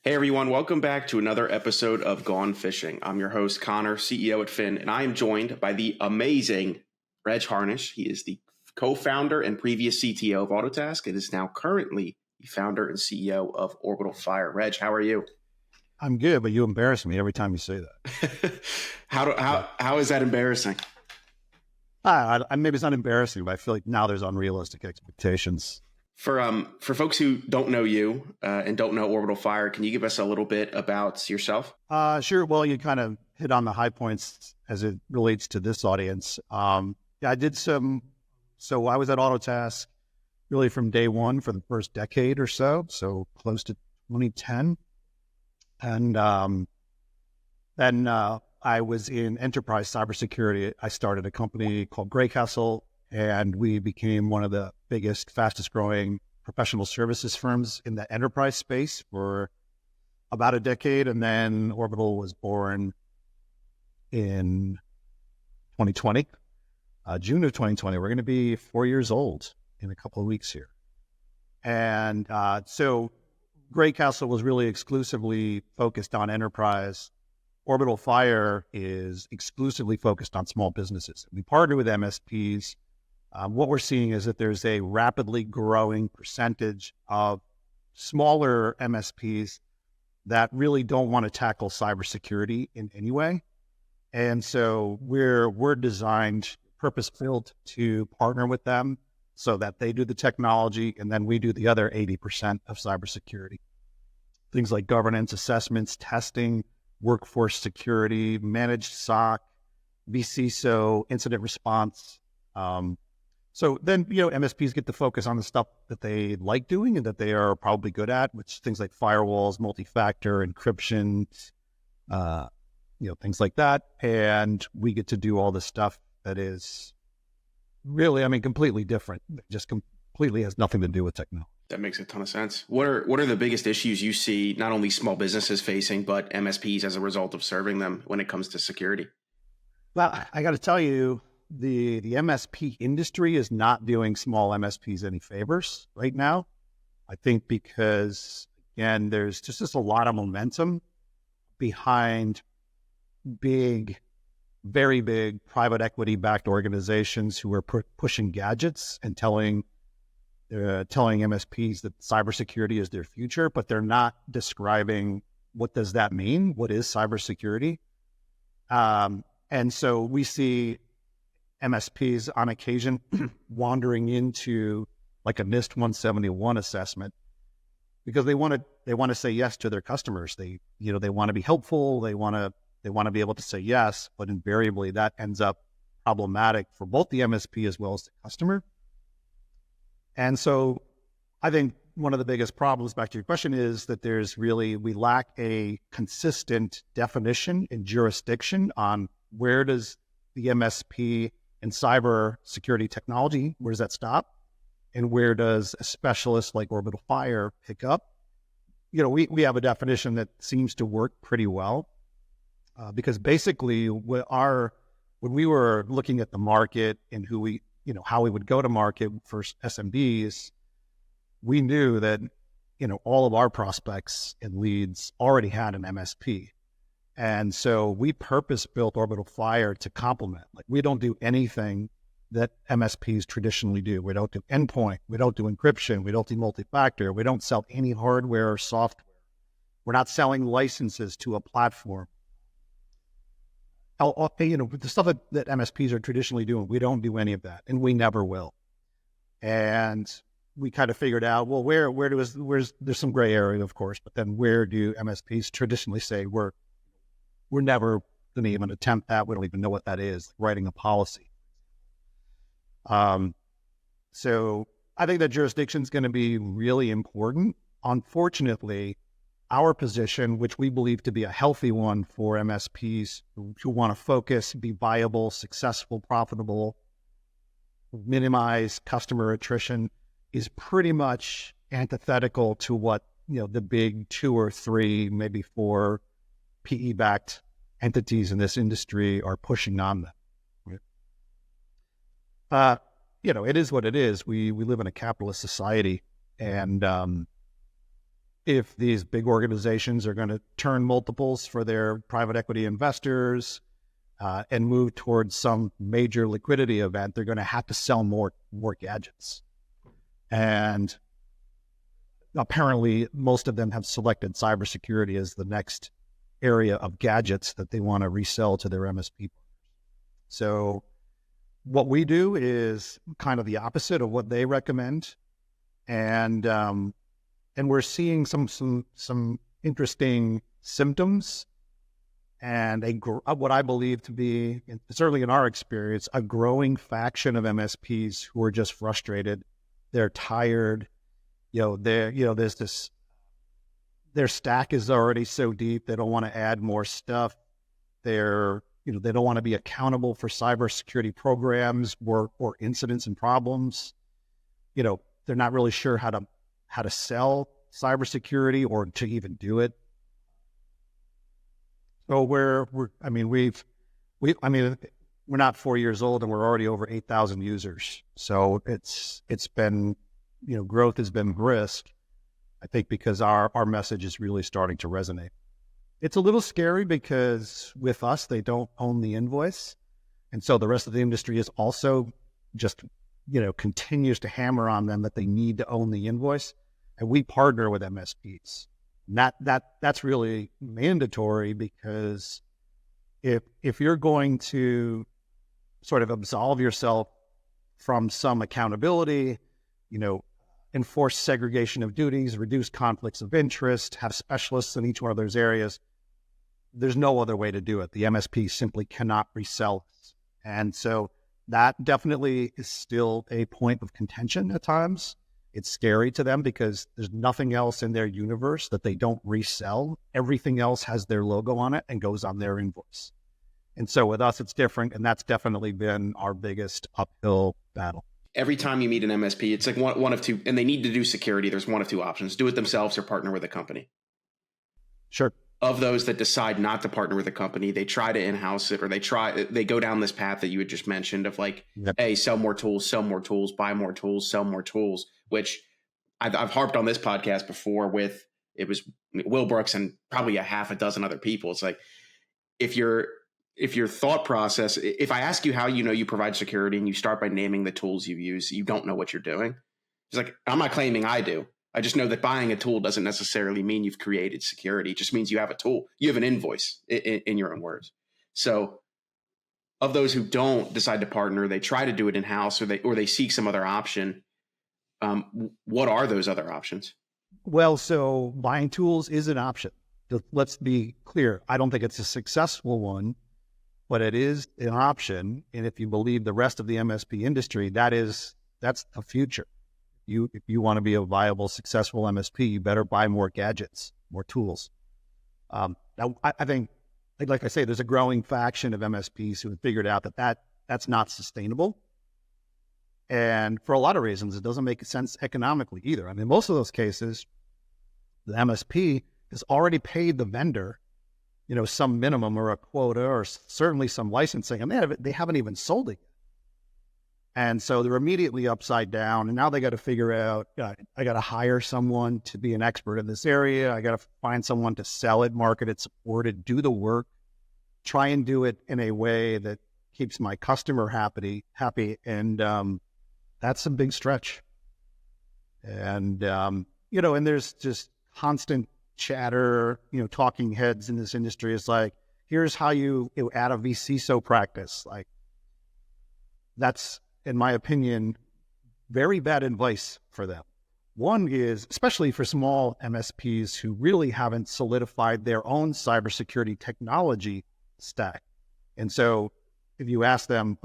Hey everyone, welcome back to another episode of Gone Fishing. I'm your host, Connor, CEO at Phin, and I am joined by the amazing Reg Harnish. He is the co-founder and previous CTO of Autotask and is now currently the founder and CEO of Orbital Fire. Reg, how are you? I'm good, but you embarrass me every time you say that. How is that embarrassing? Maybe it's not embarrassing, but I feel like now there's unrealistic expectations. For folks who don't know you and don't know Orbital Fire, can you give us a little bit about yourself? Sure. Well, you kind of hit on the high points as it relates to this audience. I did some. So I was at Autotask really from day one for the first decade or so close to 2010, and then I was in enterprise cybersecurity. I started a company called Greycastle, and we became one of the biggest, fastest growing professional services firms in the enterprise space for about a decade. And then Orbital was born in 2020, June of 2020. We're going to be 4 years old in a couple of weeks here. And so Greycastle was really exclusively focused on enterprise. Orbital Fire is exclusively focused on small businesses. We partner with MSPs. What we're seeing is that there's a rapidly growing percentage of smaller MSPs that really don't want to tackle cybersecurity in any way. And so we're designed, purpose-built to partner with them so that they do the technology and then we do the other 80% of cybersecurity. Things like governance, assessments, testing, workforce security, managed SOC, vCISO, incident response. So then, MSPs get to focus on the stuff that they like doing and that they are probably good at, which things like firewalls, multi-factor, encryption, things like that. And we get to do all the stuff that is really, completely different. It just completely has nothing to do with technology. That makes a ton of sense. What are the biggest issues you see not only small businesses facing, but MSPs as a result of serving them when it comes to security? Well, I got to tell you, the MSP industry is not doing small MSPs any favors right now. I think because, again, there's just a lot of momentum behind big, very big private equity-backed organizations who are pushing gadgets and telling MSPs that cybersecurity is their future, but they're not describing what does that mean? What is cybersecurity? And so we see MSPs on occasion wandering into like a NIST 171 assessment because they want to say yes to their customers. They want to be helpful. They want to be able to say yes, but invariably that ends up problematic for both the MSP as well as the customer. And so I think one of the biggest problems, back to your question, is that we lack a consistent definition and jurisdiction on where does the MSP in cyber security technology, where does that stop? And where does a specialist like Orbital Fire pick up? We have a definition that seems to work pretty well because basically when we were looking at the market and how we would go to market for SMBs, we knew that, all of our prospects and leads already had an MSP. And so we purpose-built Orbital Fire to complement. Like, we don't do anything that MSPs traditionally do. We don't do endpoint. We don't do encryption. We don't do multi-factor. We don't sell any hardware or software. We're not selling licenses to a platform. The stuff that MSPs are traditionally doing, we don't do any of that, and we never will. And we kind of figured out, well, there's some gray area, of course, but then where do MSPs traditionally say we're never going to even attempt that? We don't even know what that is, writing a policy. So I think that jurisdiction is going to be really important. Unfortunately, our position, which we believe to be a healthy one for MSPs who want to focus, be viable, successful, profitable, minimize customer attrition, is pretty much antithetical to what the big 2 or 3, maybe 4 PE-backed entities in this industry are pushing on them. It is what it is. We live in a capitalist society, and if these big organizations are going to turn multiples for their private equity investors and move towards some major liquidity event, they're going to have to sell more gadgets. And apparently, most of them have selected cybersecurity as the next area of gadgets that they want to resell to their MSP. So what we do is kind of the opposite of what they recommend. And we're seeing some interesting symptoms and what I believe to be, certainly in our experience, a growing faction of MSPs who are just frustrated. They're tired. There's this, their stack is already so deep. They don't want to add more stuff. They don't want to be accountable for cybersecurity programs or incidents and problems. They're not really sure how to sell cybersecurity or to even do it. So we're not 4 years old and we're already over 8,000 users. So it's been, growth has been brisk, I think, because our message is really starting to resonate. It's a little scary because with us, they don't own the invoice. And so the rest of the industry is also just, continues to hammer on them that they need to own the invoice. And we partner with MSPs. And that's really mandatory, because if you're going to sort of absolve yourself from some accountability, enforce segregation of duties, reduce conflicts of interest, have specialists in each one of those areas, there's no other way to do it. The MSP simply cannot resell this. And so that definitely is still a point of contention at times. It's scary to them because there's nothing else in their universe that they don't resell. Everything else has their logo on it and goes on their invoice. And so with us, it's different. And that's definitely been our biggest uphill battle. Every time you meet an MSP, it's like one of two, and they need to do security. There's one of two options: do it themselves or partner with a company. Sure. Of those that decide not to partner with a company, they try to in-house it, or they go down this path that you had just mentioned of like, yep, hey, sell more tools, buy more tools, sell more tools, which I've harped on this podcast before with, it was Will Brooks and probably a half a dozen other people. It's like, if your thought process, if I ask you how you provide security and you start by naming the tools you use, you don't know what you're doing. It's like, I'm not claiming I do. I just know that buying a tool doesn't necessarily mean you've created security. It just means you have a tool. You have an invoice, in your own words. So of those who don't decide to partner, they try to do it in-house, or they seek some other option. What are those other options? Well, so buying tools is an option. Let's be clear. I don't think it's a successful one, but it is an option. And if you believe the rest of the MSP industry, that's the future. If you want to be a viable, successful MSP, you better buy more gadgets, more tools. Now, I think, like I say, there's a growing faction of MSPs who have figured out that's not sustainable. And for a lot of reasons, it doesn't make sense economically either. I mean, most of those cases, the MSP has already paid the vendor, some minimum or a quota or certainly some licensing, and they haven't even sold it yet. And so they're immediately upside down. And now they got to figure out, I got to hire someone to be an expert in this area. I got to find someone to sell it, market it, support it, do the work, try and do it in a way that keeps my customer happy. And that's a big stretch. And, and there's just constant chatter, talking heads in this industry. Is like, here's how you add a vCISO practice. Like, that's, in my opinion, very bad advice for them. One is, especially for small MSPs who really haven't solidified their own cybersecurity technology stack. And so if you ask them,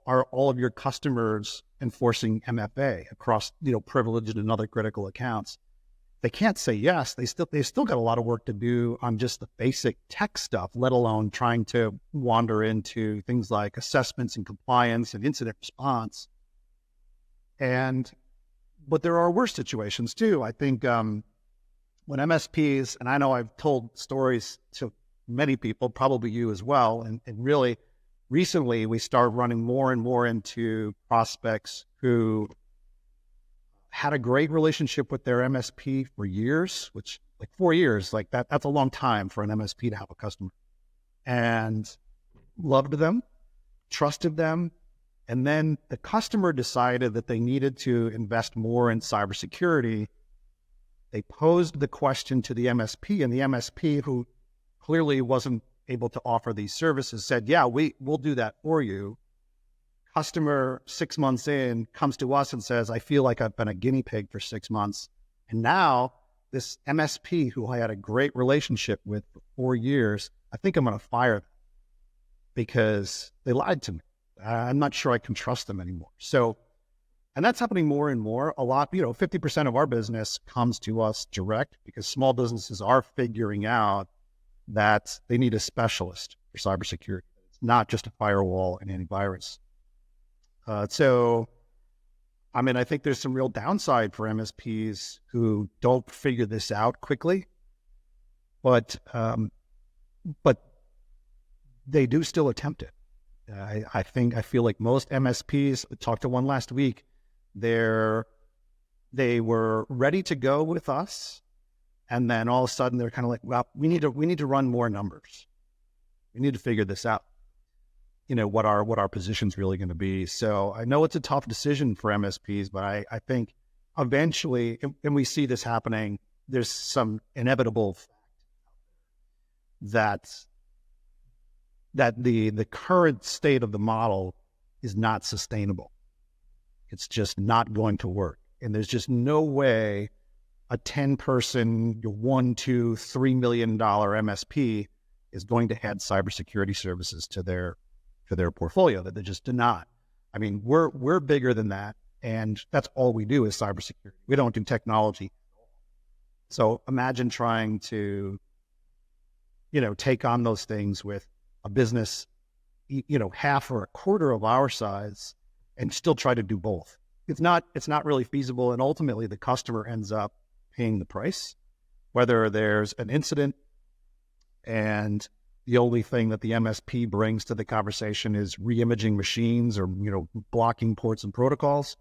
are all of your customers enforcing MFA across, privileged and other critical accounts? They can't say yes. They've still got a lot of work to do on just the basic tech stuff, let alone trying to wander into things like assessments and compliance and incident response. But there are worse situations too. I think when MSPs, and I know I've told stories to many people, probably you as well, and really recently we started running more and more into prospects who had a great relationship with their MSP for years, which like 4 years, like that's a long time for an MSP to have a customer. And loved them, trusted them. And then the customer decided that they needed to invest more in cybersecurity. They posed the question to the MSP, and the MSP, who clearly wasn't able to offer these services, said, yeah, we'll do that for you. Customer 6 months in comes to us and says, I feel like I've been a guinea pig for 6 months. And now this MSP, who I had a great relationship with for 4 years, I think I'm going to fire them because they lied to me. I'm not sure I can trust them anymore. So, and that's happening more and more. A lot, 50% of our business comes to us direct because small businesses are figuring out that they need a specialist for cybersecurity. It's not just a firewall and antivirus. So, I mean, I think there's some real downside for MSPs who don't figure this out quickly, but they do still attempt it. I feel like most MSPs, I talked to one last week, they were ready to go with us, and then all of a sudden they're kind of like, well, we need to run more numbers. We need to figure this out. What our position's really going to be. So I know it's a tough decision for MSPs, but I think eventually, and we see this happening, there's some inevitable fact that the current state of the model is not sustainable. It's just not going to work. And there's just no way a 10-person, $1, $2, $3 million MSP is going to add cybersecurity services to their portfolio. That they just do not. I mean, we're bigger than that, and that's all we do is cybersecurity. We don't do technology. So imagine trying to, take on those things with a business, half or a quarter of our size, and still try to do both. It's not really feasible, and ultimately the customer ends up paying the price, whether there's an incident and the only thing that the MSP brings to the conversation is re-imaging machines or, blocking ports and protocols.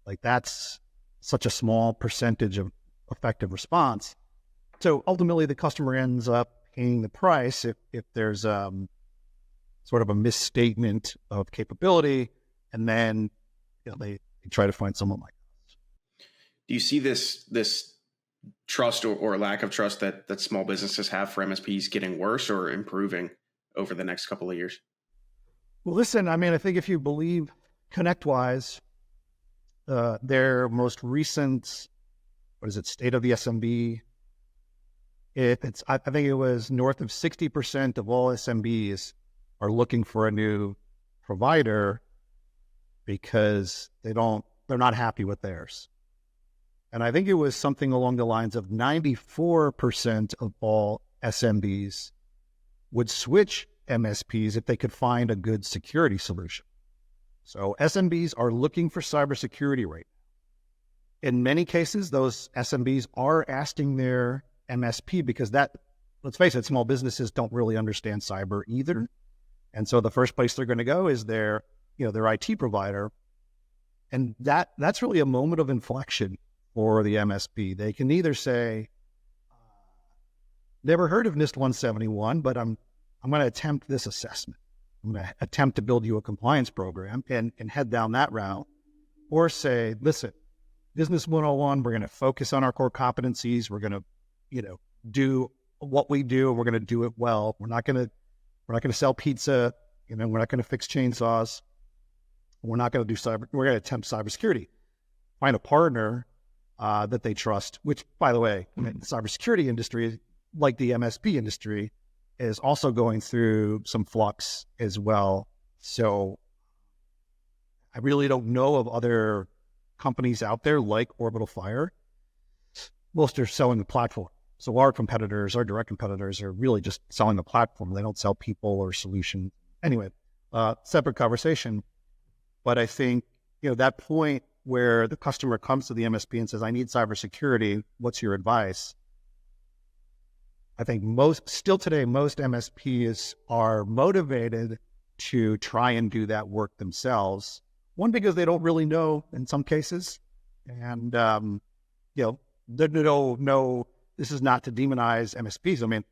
Like, that's such a small percentage of effective response. So ultimately the customer ends up paying the price if there's sort of a misstatement of capability, and then they try to find someone like us. Do you see this trust or lack of trust that small businesses have for MSPs getting worse or improving over the next couple of years? Well, listen, I mean, I think if you believe ConnectWise, their most recent, State of the SMB, I think it was north of 60% of all SMBs are looking for a new provider because they're not happy with theirs. And I think it was something along the lines of 94% of all SMBs would switch MSPs if they could find a good security solution. So SMBs are looking for cybersecurity right now. In many cases, those SMBs are asking their MSP because let's face it, small businesses don't really understand cyber either. And so the first place they're going to go is their IT provider. And that's really a moment of inflection for the MSP. They can either say, never heard of NIST 171, but I'm going to attempt this assessment. I'm going to attempt to build you a compliance program and head down that route, or say, listen, Business 101, we're going to focus on our core competencies. We're going to, do what we do, and we're going to do it well. We're not going to sell pizza. We're not going to fix chainsaws. We're not going to do cyber. We're going to attempt cybersecurity. Find a partner that they trust, which, by the way, the cybersecurity industry, like the MSP industry, is also going through some flux as well. So I really don't know of other companies out there like Orbital Fire. Most are selling the platform. So our direct competitors are really just selling the platform. They don't sell people or solution. Anyway, separate conversation. But I think, that point where the customer comes to the MSP and says, I need cybersecurity, what's your advice? I think most MSPs are motivated to try and do that work themselves. One, because they don't really know in some cases. And, there's no this is not to demonize MSPs. I mean,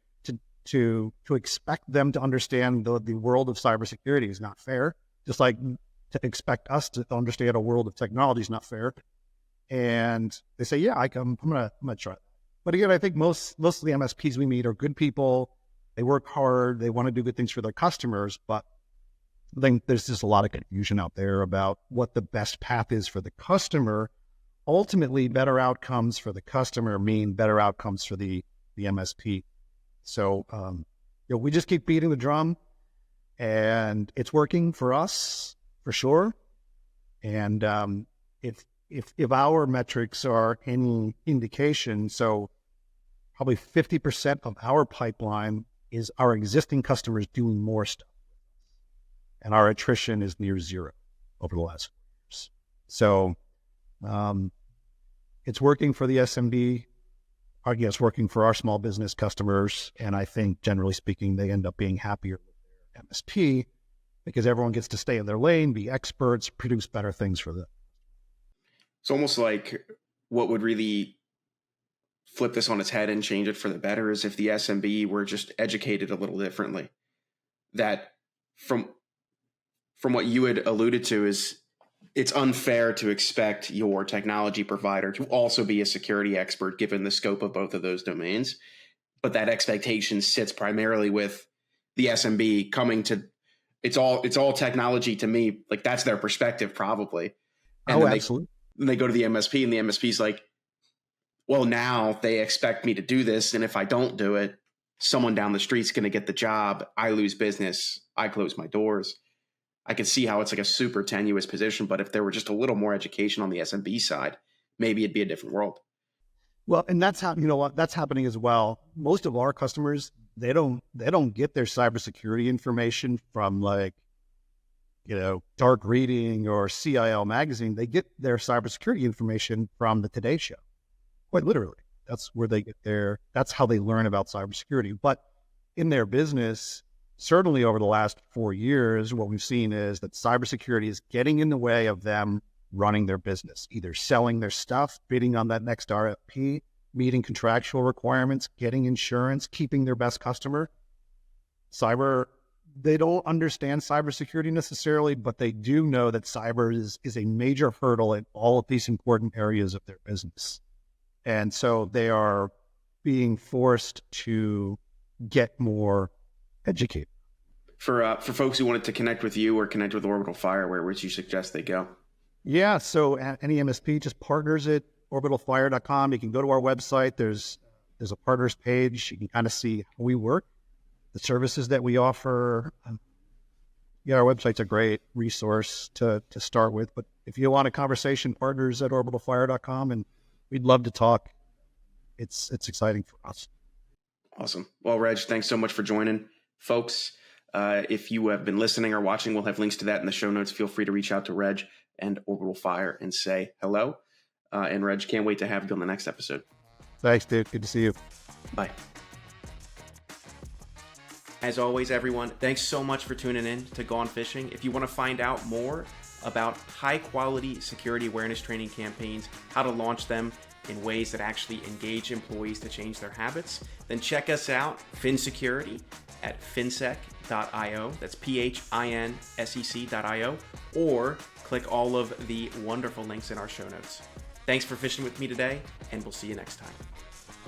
to expect them to understand the world of cybersecurity is not fair. Just like to expect us to understand a world of technology is not fair. And they say, yeah, I'm gonna try that. But again, I think most of the MSPs we meet are good people. They work hard. They want to do good things for their customers. But I think there's just a lot of confusion out there about what the best path is for the customer. Ultimately, better outcomes for the customer mean better outcomes for the MSP. So, we just keep beating the drum, and it's working for us for sure. And if our metrics are any indication, so probably 50% of our pipeline is our existing customers doing more stuff, and our attrition is near zero over the last 4 years. So it's working for the SMB. It's working for our small business customers. And I think, generally speaking, they end up being happier with their MSP because everyone gets to stay in their lane, be experts, produce better things for them. It's almost like what would really flip this on its head and change it for the better is if the SMB were just educated a little differently. That from what you had alluded to is it's unfair to expect your technology provider to also be a security expert given the scope of both of those domains. But that expectation sits primarily with the SMB coming to it's all technology to me. Like that's their perspective probably. And Absolutely. Then they go to the MSP and the MSP's like, well, now they expect me to do this. And if I don't do it, someone down the street's going to get the job. I lose business. I close my doors. I can see how it's like a super tenuous position, but if there were just a little more education on the SMB side, maybe it'd be a different world. Well, and that's how, that's happening as well. Most of our customers, they don't get their cybersecurity information from Dark Reading or CIL magazine. They get their cybersecurity information from the Today Show. Quite literally. That's where they get that's how they learn about cybersecurity. But in their business, certainly over the last 4 years, what we've seen is that cybersecurity is getting in the way of them running their business, either selling their stuff, bidding on that next RFP, meeting contractual requirements, getting insurance, keeping their best customer. They don't understand cybersecurity necessarily, but they do know that cyber is a major hurdle in all of these important areas of their business. And so they are being forced to get more educated. For folks who wanted to connect with you or connect with Orbital Fire, where would you suggest they go? Yeah, so any MSP, just partners at orbitalfire.com. You can go to our website. There's a partners page. You can kind of see how we work, the services that we offer. Our website's a great resource to start with. But if you want a conversation, partners at orbitalfire.com, and we'd love to talk. It's exciting for us. Awesome. Well, Reg, thanks so much for joining. Folks, if you have been listening or watching, we'll have links to that in the show notes. Feel free to reach out to Reg and Orbital Fire and say hello. And Reg, can't wait to have you on the next episode. Thanks, dude. Good to see you. Bye. As always, everyone, thanks so much for tuning in to Gone Fishing. If you want to find out more about high-quality security awareness training campaigns, how to launch them in ways that actually engage employees to change their habits, then check us out, Phin Security, at phinsec.io. That's phinsec.io, or click all of the wonderful links in our show notes. Thanks for fishing with me today, and we'll see you next time.